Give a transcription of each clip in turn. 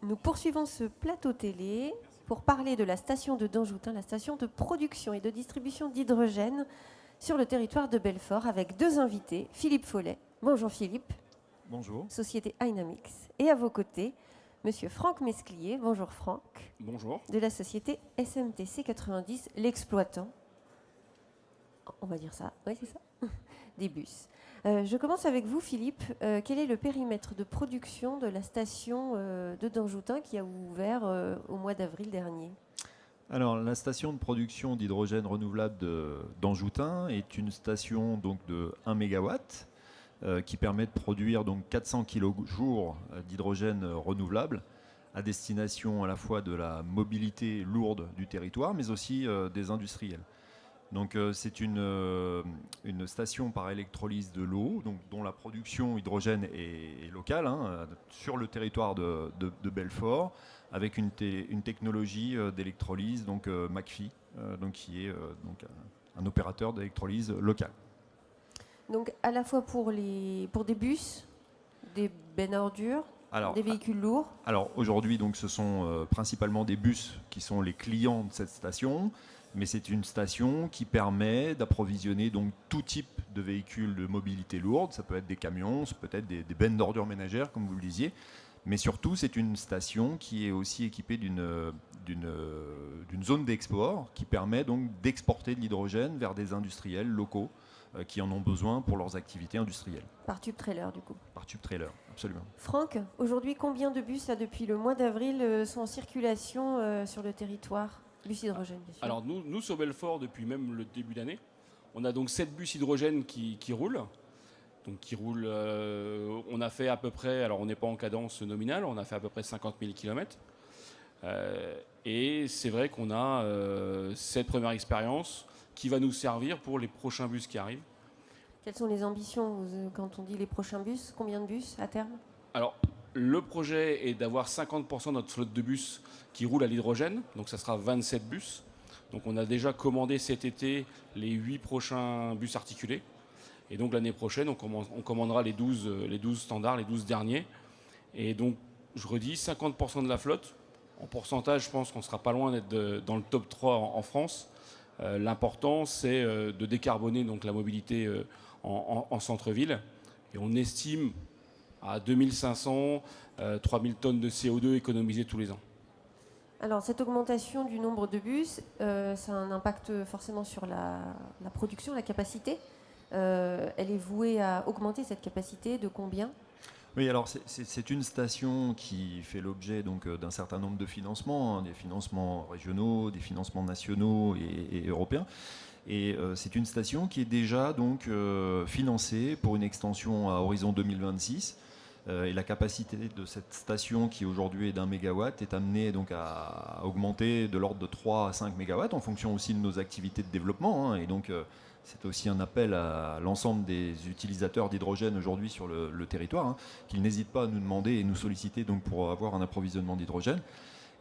Nous poursuivons ce plateau télé pour parler de la station de Danjoutin, la station de production et de distribution d'hydrogène sur le territoire de Belfort, avec deux invités. Philippe Follet. Bonjour Philippe. Bonjour. Société Dynamics. Et à vos côtés, monsieur Franck Mesclier. Bonjour Franck. Bonjour. De la société SMTC 90, l'exploitant. On va dire ça, oui c'est ça, des bus. Je commence avec vous Philippe. Quel est le périmètre de production de la station de Danjoutin qui a ouvert au mois d'avril dernier ? Alors, la station de production d'hydrogène renouvelable d'Anjoutin est une station donc, de 1 MW qui permet de produire donc, 400 kg d'hydrogène renouvelable à destination à la fois de la mobilité lourde du territoire, mais aussi des industriels. Donc c'est une station par électrolyse de l'eau, dont la production hydrogène est locale, sur le territoire de Belfort, avec une technologie d'électrolyse, donc McPhy, qui est un opérateur d'électrolyse local. Donc à la fois pour des bus, des bennes à ordures, des véhicules lourds. Alors aujourd'hui, donc, ce sont principalement des bus qui sont les clients de cette station. Mais c'est une station qui permet d'approvisionner donc tout type de véhicules de mobilité lourde. Ça peut être des camions, ça peut être des bennes d'ordures ménagères, comme vous le disiez. Mais surtout, c'est une station qui est aussi équipée d'une zone d'export qui permet donc d'exporter de l'hydrogène vers des industriels locaux qui en ont besoin pour leurs activités industrielles. Par tube trailer, du coup. Par tube trailer, absolument. Franck, aujourd'hui, combien de bus, là, depuis le mois d'avril, sont en circulation sur le territoire ? Bus hydrogène, bien sûr. Alors nous sur Belfort, depuis même le début d'année, on a donc 7 bus hydrogène qui roulent. Donc on a fait à peu près, alors on n'est pas en cadence nominale, on a fait à peu près 50 000 km. Et c'est vrai qu'on a cette première expérience qui va nous servir pour les prochains bus qui arrivent. Quelles sont les ambitions quand on dit les prochains bus ? Combien de bus à terme ? Alors, le projet est d'avoir 50% de notre flotte de bus qui roule à l'hydrogène, donc ça sera 27 bus. Donc on a déjà commandé cet été les 8 prochains bus articulés. Et donc l'année prochaine, on commandera les 12 standards, les 12 derniers. Et donc, je redis, 50% de la flotte. En pourcentage, je pense qu'on ne sera pas loin d'être dans le top 3 en France. L'important, c'est de décarboner donc, la mobilité en centre-ville. Et on estime à 2500, 3000 tonnes de CO2 économisées tous les ans. Alors, cette augmentation du nombre de bus, ça a un impact forcément sur la production, la capacité. Elle est vouée à augmenter cette capacité de combien ? Oui, alors c'est une station qui fait l'objet donc d'un certain nombre de financements, des financements régionaux, des financements nationaux et européens. Et c'est une station qui est déjà donc financée pour une extension à horizon 2026. Et la capacité de cette station, qui aujourd'hui est d'1 MW, est amenée donc à augmenter de l'ordre de 3 à 5 MW en fonction aussi de nos activités de développement. Et donc c'est aussi un appel à l'ensemble des utilisateurs d'hydrogène aujourd'hui sur le territoire, qu'ils n'hésitent pas à nous demander et nous solliciter donc pour avoir un approvisionnement d'hydrogène.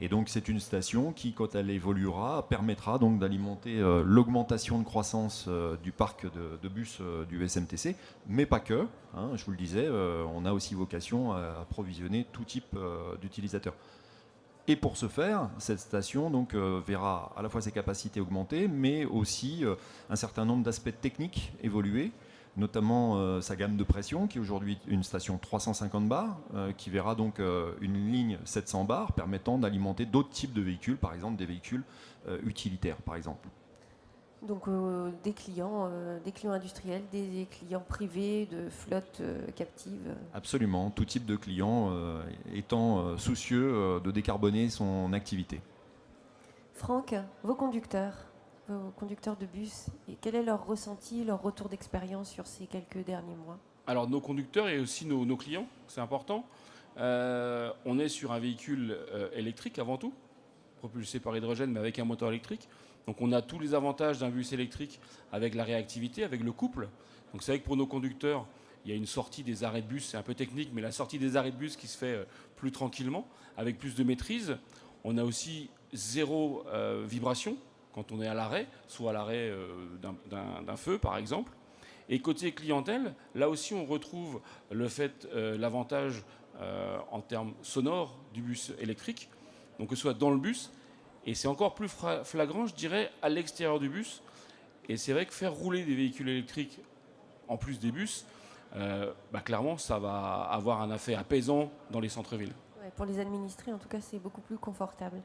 Et donc c'est une station qui, quand elle évoluera, permettra donc d'alimenter l'augmentation de croissance du parc de bus du SMTC, mais pas que. Je vous le disais, on a aussi vocation à approvisionner tout type d'utilisateurs. Et pour ce faire, cette station donc, verra à la fois ses capacités augmenter, mais aussi un certain nombre d'aspects techniques évoluer, notamment sa gamme de pression, qui est aujourd'hui une station 350 bars, qui verra donc une ligne 700 bars permettant d'alimenter d'autres types de véhicules, par exemple des véhicules utilitaires, par exemple. Donc des clients industriels, des clients privés, de flottes captives. Absolument, tout type de client étant soucieux de décarboner son activité. Franck, vos conducteurs de bus, et quel est leur ressenti, leur retour d'expérience sur ces quelques derniers mois ? Alors nos conducteurs et aussi nos clients, c'est important. On est sur un véhicule électrique avant tout, propulsé par hydrogène mais avec un moteur électrique. Donc on a tous les avantages d'un bus électrique avec la réactivité, avec le couple. Donc c'est vrai que pour nos conducteurs, il y a une sortie des arrêts de bus, c'est un peu technique, mais la sortie des arrêts de bus qui se fait plus tranquillement, avec plus de maîtrise. On a aussi 0 vibration quand on est à l'arrêt, soit à l'arrêt d'un feu par exemple. Et côté clientèle, là aussi on retrouve l'avantage en termes sonores du bus électrique, donc que ce soit dans le bus, et c'est encore plus flagrant, je dirais, à l'extérieur du bus. Et c'est vrai que faire rouler des véhicules électriques en plus des bus, clairement, ça va avoir un effet apaisant dans les centres-villes. Ouais, pour les administrés, en tout cas, c'est beaucoup plus confortable.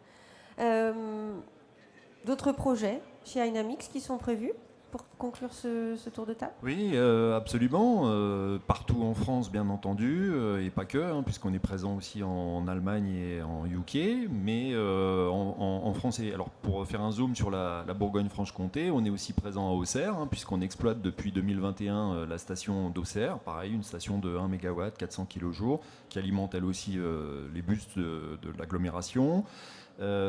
D'autres projets chez Dynamics qui sont prévus pour conclure ce tour de table? Oui, absolument. Partout en France, bien entendu, et pas que, hein, puisqu'on est présent aussi en Allemagne et en UK. Mais en France, alors pour faire un zoom sur la Bourgogne-Franche-Comté, on est aussi présent à Auxerre, hein, puisqu'on exploite depuis 2021 la station d'Auxerre, pareil, une station de 1 MW, 400 kJ, qui alimente elle aussi les bus de l'agglomération.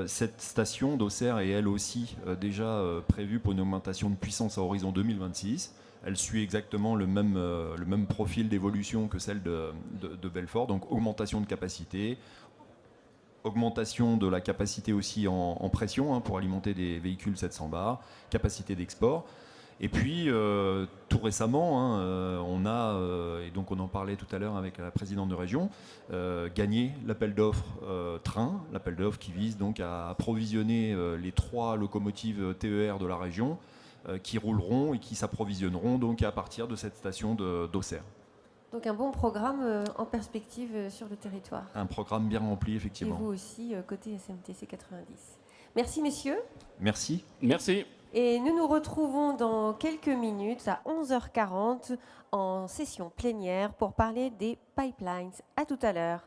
Cette station d'Auxerre est elle aussi déjà prévue pour une augmentation de puissance à horizon 2026. Elle suit exactement le même profil d'évolution que celle de Belfort, donc augmentation de capacité, augmentation de la capacité aussi en pression, hein, pour alimenter des véhicules 700 bars, capacité d'export. Et puis, tout récemment, hein, on a, et donc on en parlait tout à l'heure avec la présidente de région, gagné l'appel d'offres train, l'appel d'offres qui vise donc à approvisionner les 3 locomotives TER de la région qui rouleront et qui s'approvisionneront donc à partir de cette station d'Auxerre. Donc un bon programme en perspective sur le territoire. Un programme bien rempli, effectivement. Et vous aussi, côté SMTC 90. Merci, messieurs. Merci. Merci. Et nous nous retrouvons dans quelques minutes à 11h40 en session plénière pour parler des pipelines. À tout à l'heure.